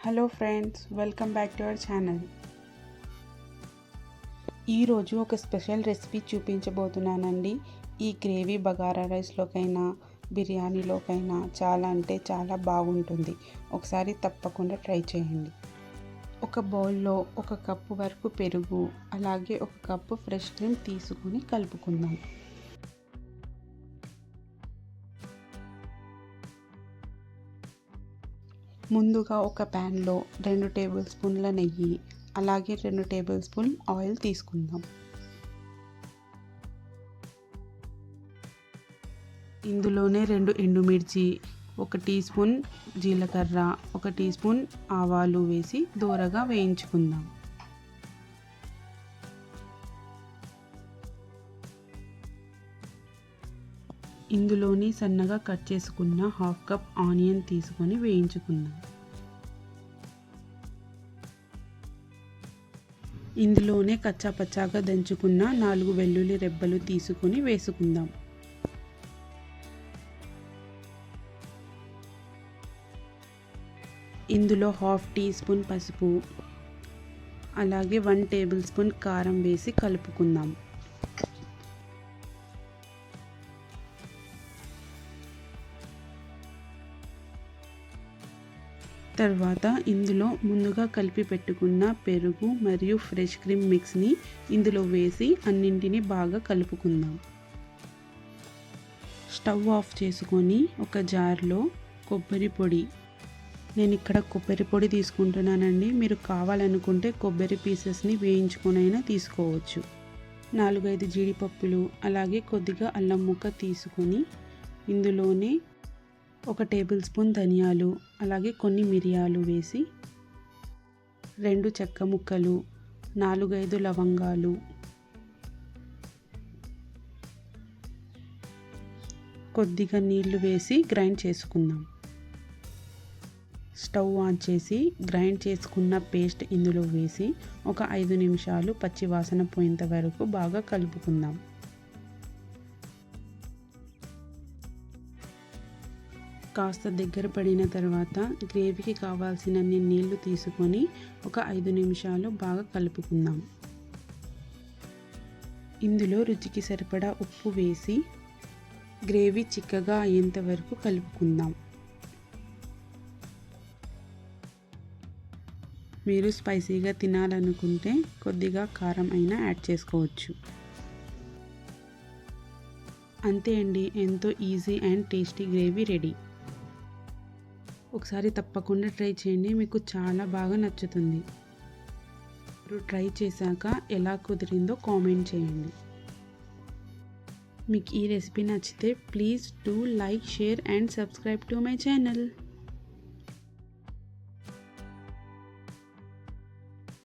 Hello friends, welcome back to our channel. ఈరోజు ఒక special recipe చూపించబోతున్నానండి. ఈ గ్రేవీ బగారా రైస్లోకైనా బిర్యానీలోకైనా చాలా అంటే చాలా బాగుంటుంది. ఒకసారి తప్పకుండా ట్రై చేయండి. ఒక బౌల్లో 1 కప్పు వరకు పెరుగు, అలాగే 1 కప్పు ఫ్రెష్ క్రీమ్ తీసుకుని కలుపుకుందాం. ముందుగా ఒక ప్యాన్లో 2 టేబుల్ స్పూన్ల నెయ్యి, అలాగే 2 టేబుల్ స్పూన్ ఆయిల్ తీసుకుందాం. ఇందులోనే 2 ఎండుమిర్చి, 1 టీ స్పూన్ జీలకర్ర, 1 టీ స్పూన్ ఆవాలు వేసి దోరగా వేయించుకుందాం. ఇందులోని సన్నగా కట్ చేసుకున్న 1/2 కప్ ఆనియన్ తీసుకొని వేయించుకుందాం. ఇందులోనే కచ్చాపచ్చాగా దంచుకున్న 4 వెల్లుల్లి రెబ్బలు తీసుకొని వేసుకుందాం. ఇందులో 1/2 టీ స్పూన్ పసుపు, అలాగే 1 టేబుల్ స్పూన్ కారం వేసి కలుపుకుందాం. తర్వాత ఇందులో ముందుగా కలిపి పెట్టుకున్న పెరుగు మరియు ఫ్రెష్ క్రీమ్ మిక్స్ని ఇందులో వేసి అన్నింటినీ బాగా కలుపుకుందాం. స్టవ్ ఆఫ్ చేసుకొని ఒక జార్లో కొబ్బరి పొడి, నేను ఇక్కడ కొబ్బరి పొడి తీసుకుంటున్నానండి. మీరు కావాలనుకుంటే కొబ్బరి పీసెస్ని వేయించుకొనైనా తీసుకోవచ్చు. 4-5 జీడిపప్పులు, అలాగే కొద్దిగా అల్లం ముక్క తీసుకొని ఇందులోనే 1 టేబుల్ స్పూన్ ధనియాలు, అలాగే కొన్ని మిరియాలు వేసి 2 చెక్క ముక్కలు, 4-5 లవంగాలు, కొద్దిగా నీళ్లు వేసి గ్రైండ్ చేసుకుందాం. స్టవ్ ఆన్ చేసి గ్రైండ్ చేసుకున్న పేస్ట్ ఇందులో వేసి ఒక 5 నిమిషాలు పచ్చి వాసన పోయేంత వరకు బాగా కలుపుకుందాం. కాస్త దగ్గర పడిన తర్వాత గ్రేవీకి కావాల్సినన్ని నీళ్లు తీసుకొని ఒక 5 నిమిషాలు బాగా కలుపుకుందాం. ఇందులో రుచికి సరిపడా ఉప్పు వేసి గ్రేవీ చిక్కగా అయ్యేంత వరకు కలుపుకుందాం. మీరు స్పైసీగా తినాలనుకుంటే కొద్దిగా కారం అయినా యాడ్ చేసుకోవచ్చు. అంతే అండి, ఎంతో easy and tasty gravy ready. ఒకసారి తప్పకుండా ట్రై చేయండి, మీకు చాలా బాగా నచ్చుతుంది. మీరు ట్రై చేశాక ఎలా కుదిరిందో కామెంట్ చేయండి. మీకు ఈ రెసిపీ నచ్చితే please do like, share and subscribe to my channel.